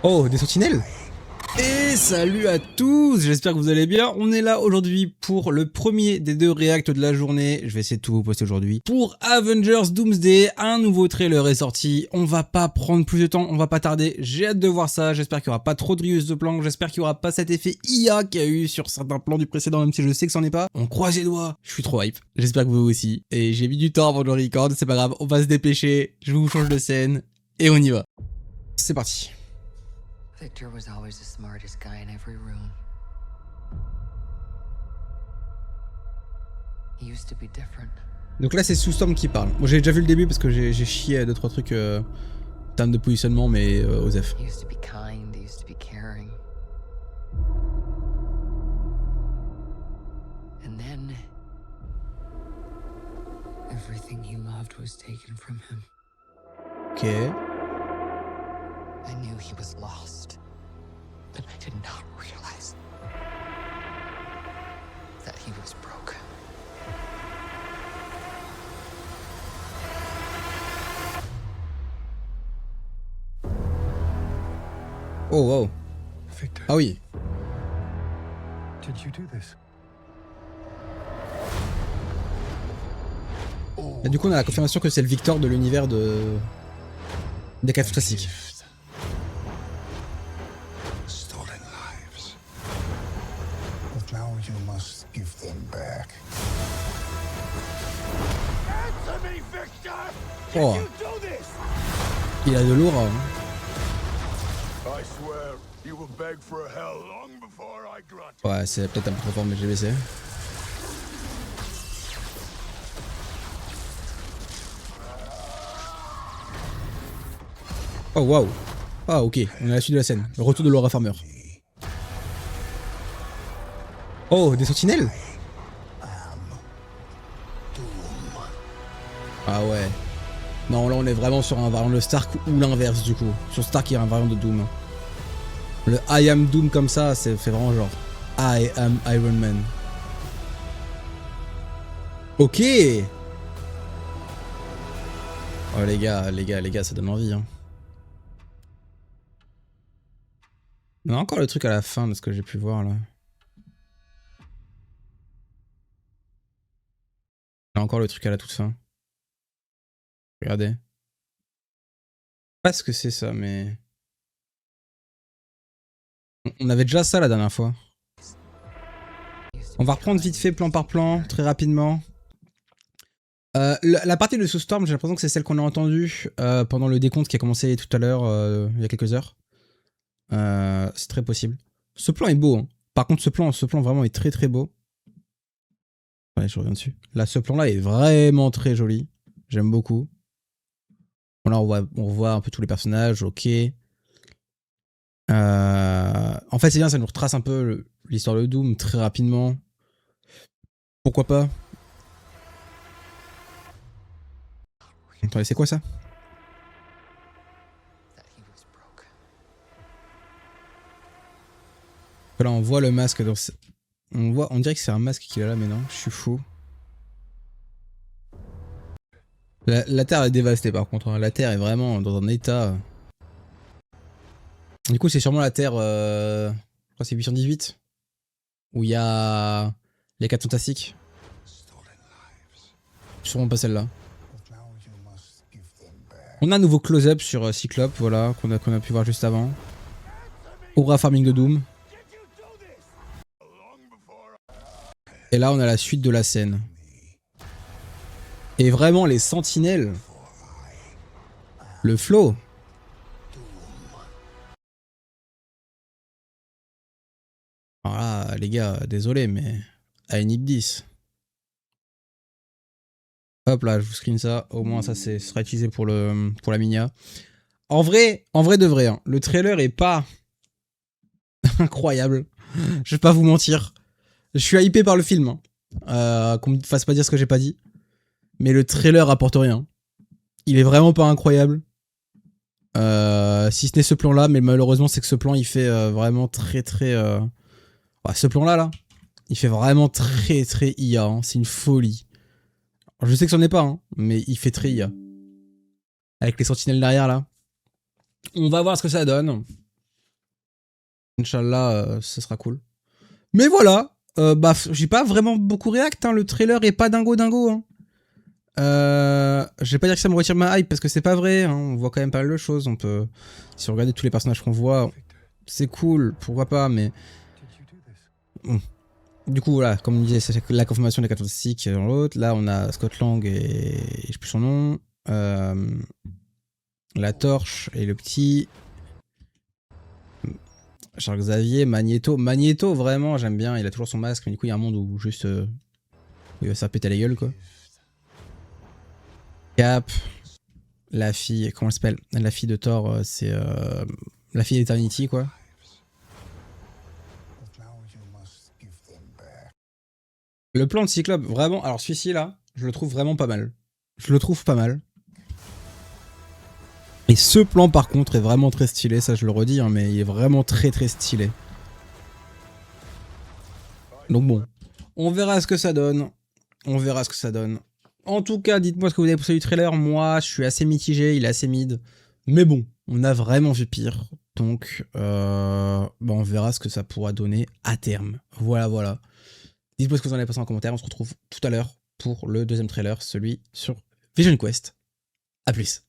Oh, des sentinelles. Et salut à tous, j'espère que vous allez bien. On est là aujourd'hui pour le premier des deux réacts de la journée. Je vais essayer de tout vous poster aujourd'hui. Pour Avengers Doomsday, un nouveau trailer est sorti. On va pas prendre plus de temps, on va pas tarder. J'ai hâte de voir ça. J'espère qu'il y aura pas trop de reuse de plans. J'espère qu'il y aura pas cet effet IA qu'il y a eu sur certains plans du précédent, même si je sais que c'en est pas. On croise les doigts. Je suis trop hype. J'espère que vous aussi. Et j'ai mis du temps avant de le record, c'est pas grave. On va se dépêcher. Je vous change de scène. Et on y va. C'est parti. Victor was always the smartest guy in every room. He used to be different. Donc là c'est Soulstorm qui parle. Moi j'ai déjà vu le début parce que j'ai chié à 2-3 trucs en termes de positionnement mais Osef. He used to be kind, he used to be caring. And then everything he loved was taken from him. Ok. I knew he was lost, but I did not realize that he was broken. Oh wow. Victor, Ah oui. did you do this? Et du coup on a la confirmation que c'est le Victor de l'univers des 4 classiques. Stolen lives. But now you must give them back. Answer me, Victor! Oh. You do this! Il a de lourd. Hein. I swear, you will beg for hell long before I grant it. Ouais c'est peut-être un peu trop fort mais j'ai baissé. Oh waouh. Ah ok, on est à la suite de la scène. Le retour de Laura Farmer. Oh, des sentinelles. Ah ouais. Non là on est vraiment sur un variant de Stark ou l'inverse du coup. Sur Stark il y a un variant de Doom. Le I am Doom comme ça, c'est fait vraiment genre I am Iron Man. Ok. Oh les gars, ça donne envie hein. On a encore le truc à la fin de ce que j'ai pu voir là. On a encore le truc à la toute fin. Regardez. Pas ce que c'est ça, mais... On avait déjà ça la dernière fois. On va reprendre vite fait plan par plan, très rapidement. La partie de Soulstorm, j'ai l'impression que c'est celle qu'on a entendue pendant le décompte qui a commencé tout à l'heure, il y a quelques heures. C'est très possible. Ce plan est beau. Hein. Par contre, ce plan vraiment est très très beau. Ouais, je reviens dessus. Là, ce plan-là est vraiment très joli. J'aime beaucoup. Bon, là, on voit un peu tous les personnages. Ok. En fait, c'est bien, ça nous retrace un peu l'histoire de Doom très rapidement. Pourquoi pas? Attendez, c'est quoi ça? Là, on voit le masque dans... On dirait que c'est un masque qu'il a là, mais non, je suis fou. La Terre est dévastée par contre, hein. La Terre est vraiment dans un état... Du coup, c'est sûrement la Terre... Je crois que c'est 818. Où il y a... les 4 fantastiques. Sûrement pas celle-là. On a un nouveau close-up sur Cyclope, voilà, qu'on a pu voir juste avant. Aura Farming de Doom. Et là, on a la suite de la scène. Et vraiment, les sentinelles. Le flow. Alors là, les gars, désolé, mais... à une hip 10. Hop là, je vous screen ça. Au moins, ça sera utilisé pour la Minia. En vrai de vrai, hein, le trailer est pas incroyable. Je vais pas vous mentir. Je suis hypé par le film. Hein. Qu'on me fasse pas dire ce que j'ai pas dit. Mais le trailer apporte rien. Il est vraiment pas incroyable. Si ce n'est ce plan-là, mais malheureusement, c'est que ce plan, il fait vraiment très très... Ouais, ce plan-là, là, il fait vraiment très très IA. Hein. C'est une folie. Alors, je sais que c'en est pas, hein, mais il fait très IA. Avec les sentinelles derrière, là. On va voir ce que ça donne. Inch'Allah, ce sera cool. Mais voilà, bah, j'ai pas vraiment beaucoup react, hein. Le trailer est pas dingo dingo, hein. Je vais pas dire que ça me retire ma hype parce que c'est pas vrai, hein. On voit quand même pas mal de choses. On peut, si on regarde tous les personnages qu'on voit, c'est cool, pourquoi pas, mais bon. Du coup, voilà, comme on disait, c'est la confirmation des 14 Sikhs dans l'autre. Là, on a Scott Lang et je sais plus son nom. La Torche et le petit. Charles Xavier, Magneto. Magneto, vraiment, j'aime bien. Il a toujours son masque, mais du coup, il y a un monde où juste. Il va se faire péter la gueule, quoi. Cap. La fille. Comment elle s'appelle? La fille de Thor, c'est. La fille d'Eternity, quoi. But now you must give them back. Le plan de Cyclope, vraiment. Alors, celui-ci, là, je le trouve vraiment pas mal. Je le trouve pas mal. Et ce plan, par contre, est vraiment très stylé. Ça, je le redis, hein, mais il est vraiment très très stylé. Donc bon, on verra ce que ça donne. On verra ce que ça donne. En tout cas, dites-moi ce que vous avez pensé du trailer. Moi, je suis assez mitigé, il est assez mid. Mais bon, on a vraiment vu pire. Donc, bah, on verra ce que ça pourra donner à terme. Voilà, voilà. Dites-moi ce que vous en avez pensé en commentaire. On se retrouve tout à l'heure pour le deuxième trailer, celui sur Vision Quest. A plus.